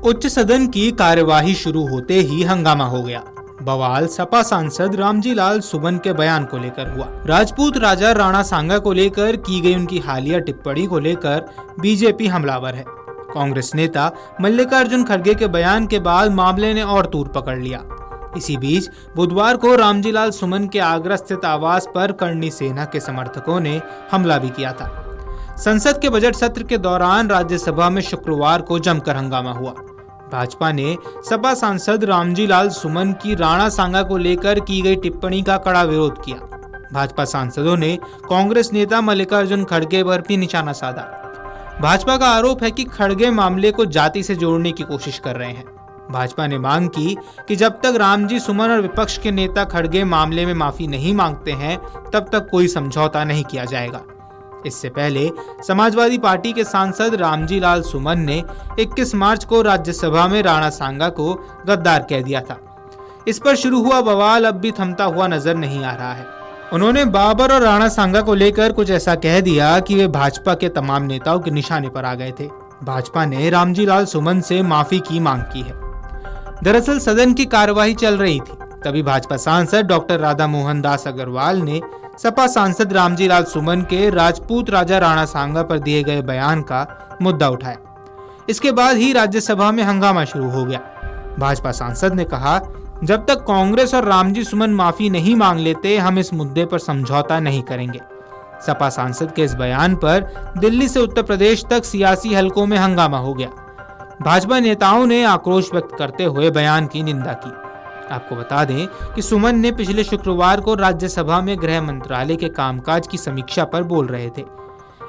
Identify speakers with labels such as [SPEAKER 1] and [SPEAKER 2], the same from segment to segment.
[SPEAKER 1] उच्च सदन की कार्यवाही शुरू होते ही हंगामा हो गया। बवाल सपा सांसद रामजी लाल सुमन के बयान को लेकर हुआ। राजपूत राजा राणा सांगा को लेकर की गई उनकी हालिया टिप्पणी को लेकर बीजेपी हमलावर है। कांग्रेस नेता मल्लिकार्जुन खड़गे के बयान के बाद मामले ने और तूर पकड़ लिया। इसी बीच बुधवार को रामजी लाल सुमन के आगरा स्थित आवास पर करणी सेना के समर्थकों ने हमला भी किया था। संसद के बजट सत्र के दौरान राज्यसभा में शुक्रवार को जमकर हंगामा हुआ। भाजपा ने सपा सांसद रामजी लाल सुमन की राणा सांगा को लेकर की गई टिप्पणी का कड़ा विरोध किया। भाजपा सांसदों ने कांग्रेस नेता मल्लिकार्जुन खड़गे पर भी निशाना साधा। भाजपा का आरोप है कि खड़गे मामले को जाति से जोड़ने की कोशिश कर रहे हैं। भाजपा ने मांग की कि जब तक रामजी सुमन और विपक्ष के नेता खड़गे मामले में माफी नहीं मांगते हैं तब तक कोई समझौता नहीं किया जाएगा। इससे पहले समाजवादी पार्टी के सांसद रामजी लाल सुमन ने 21 मार्च को राज्यसभा में राणा सांगा को गद्दार कह दिया था। इस पर शुरू हुआ बवाल अब भी थमता हुआ नजर नहीं आ रहा है। उन्होंने बाबर और राणा सांगा को लेकर कुछ ऐसा कह दिया कि वे भाजपा के तमाम नेताओं के निशाने पर आ गए थे। भाजपा ने रामजी लाल सुमन से माफी की मांग की है। दरअसल सदन की कार्यवाही चल रही थी, तभी भाजपा सांसद डॉक्टर राधा मोहन दास अग्रवाल ने सपा सांसद रामजी लाल सुमन के राजपूत राजा राणा सांगा पर दिए गए बयान का मुद्दा उठाया। इसके बाद ही राज्यसभा में हंगामा शुरू हो गया। भाजपा सांसद ने कहा, जब तक कांग्रेस और रामजी सुमन माफी नहीं मांग लेते हम इस मुद्दे पर समझौता नहीं करेंगे। सपा सांसद के इस बयान पर दिल्ली से उत्तर प्रदेश तक सियासी हलकों में हंगामा हो गया। भाजपा नेताओं ने आक्रोश व्यक्त करते हुए बयान की निंदा की। आपको बता दें कि सुमन ने पिछले शुक्रवार को राज्यसभा में गृह मंत्रालय के कामकाज की समीक्षा पर बोल रहे थे।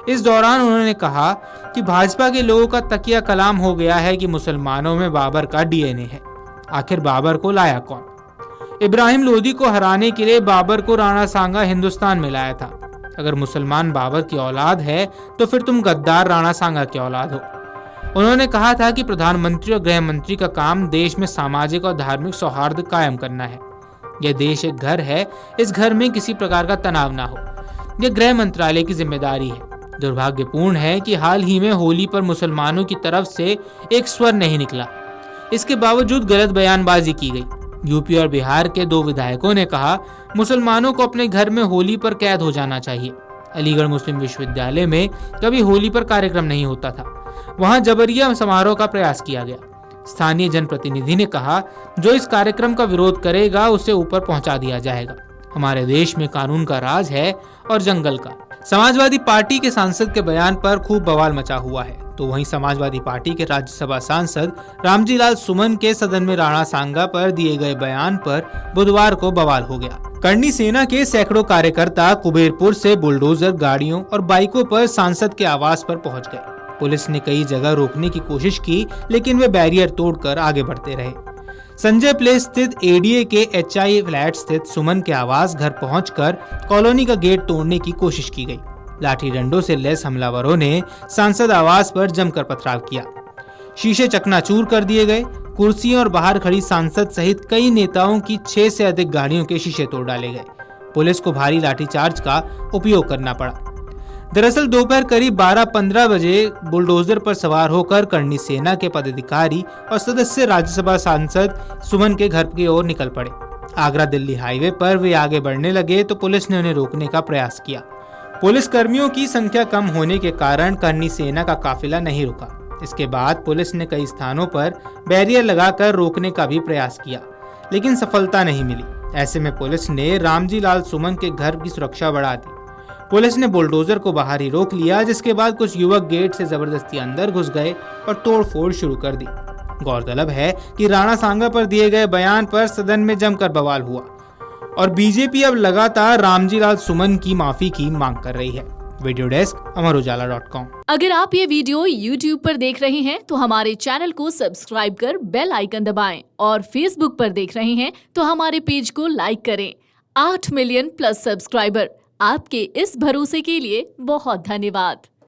[SPEAKER 1] इस दौरान उन्होंने कहा कि भाजपा के लोगों का तकिया कलाम हो गया है कि मुसलमानों में बाबर का डीएनए है। आखिर बाबर को लाया कौन? इब्राहिम लोदी को हराने के लिए बाबर को राणा सांगा हिंदुस्तान में लाया था। अगर मुसलमान बाबर की औलाद है तो फिर तुम गद्दार राणा सांगा की औलाद हो। उन्होंने कहा था कि प्रधानमंत्री और गृह मंत्री का काम देश में सामाजिक और धार्मिक सौहार्द कायम करना है। यह देश एक घर है, इस घर में किसी प्रकार का तनाव ना हो। यह गृह मंत्रालय की जिम्मेदारी है। दुर्भाग्यपूर्ण है कि हाल ही में होली पर मुसलमानों की तरफ से एक स्वर नहीं निकला। इसके बावजूद गलत बयानबाजी की गई। यूपी और बिहार के 2 विधायकों ने कहा, मुसलमानों को अपने घर में होली पर कैद हो जाना चाहिए। अलीगढ़ मुस्लिम विश्वविद्यालय में कभी होली पर कार्यक्रम नहीं होता था, वहां जबरिया समारोह का प्रयास किया गया। स्थानीय जनप्रतिनिधि ने कहा, जो इस कार्यक्रम का विरोध करेगा उसे ऊपर पहुंचा दिया जाएगा। हमारे देश में कानून का राज है और जंगल का। समाजवादी पार्टी के सांसद के बयान पर खूब बवाल मचा हुआ है, तो वहीं समाजवादी पार्टी के राज्यसभा सांसद रामजी लाल सुमन के सदन में राणा सांगा पर दिए गए बयान पर बुधवार को बवाल हो गया। करणी सेना के सैकड़ों कार्यकर्ता कुबेरपुर से बुलडोजर गाड़ियों और बाइकों पर सांसद के आवास पर पहुंच गए। पुलिस ने कई जगह रोकने की कोशिश की, लेकिन वे बैरियर तोड़कर आगे बढ़ते रहे। संजय प्लेस स्थित एडीए के एचआई फ्लैट स्थित सुमन के आवास घर पहुंचकर कॉलोनी का गेट तोड़ने की कोशिश की गई। लाठी डंडों से लैस हमलावरों ने सांसद आवास पर जमकर पथराव किया। शीशे चकनाचूर कर दिए गए। कुर्सियों और बाहर खड़ी सांसद सहित कई नेताओं की 6 से अधिक गाड़ियों के शीशे तोड़ डाले गए। पुलिस को भारी लाठीचार्ज का उपयोग करना पड़ा। दरअसल दोपहर करीब 12-15 बजे बुलडोजर पर सवार होकर करणी सेना के पदाधिकारी और सदस्य राज्यसभा सांसद सुमन के घर की ओर निकल पड़े। आगरा दिल्ली हाईवे पर वे आगे बढ़ने लगे तो पुलिस ने उन्हें रोकने का प्रयास किया। पुलिस कर्मियों की संख्या कम होने के कारण करणी सेना का काफिला नहीं रुका। इसके बाद पुलिस ने कई स्थानों पर बैरियर लगाकर रोकने का भी प्रयास किया, लेकिन सफलता नहीं मिली। ऐसे में पुलिस ने रामजी लाल सुमन के घर की सुरक्षा बढ़ा दी। पुलिस ने बुलडोजर को बाहर ही रोक लिया, जिसके बाद कुछ युवक गेट से जबरदस्ती अंदर घुस गए और तोड़फोड़ शुरू कर दी। गौरतलब है कि राणा सांगा पर दिए गए बयान पर सदन में जमकर बवाल हुआ और बीजेपी अब लगातार रामजी लाल सुमन की माफी की मांग कर रही है। वीडियो डेस्क अमरउजाला.com।
[SPEAKER 2] अगर आप ये वीडियो YouTube पर देख रहे हैं तो हमारे चैनल को सब्सक्राइब कर बेल आइकन दबाएं और Facebook पर देख रहे हैं तो हमारे पेज को लाइक करें। 8 मिलियन प्लस सब्सक्राइबर, आपके इस भरोसे के लिए बहुत धन्यवाद।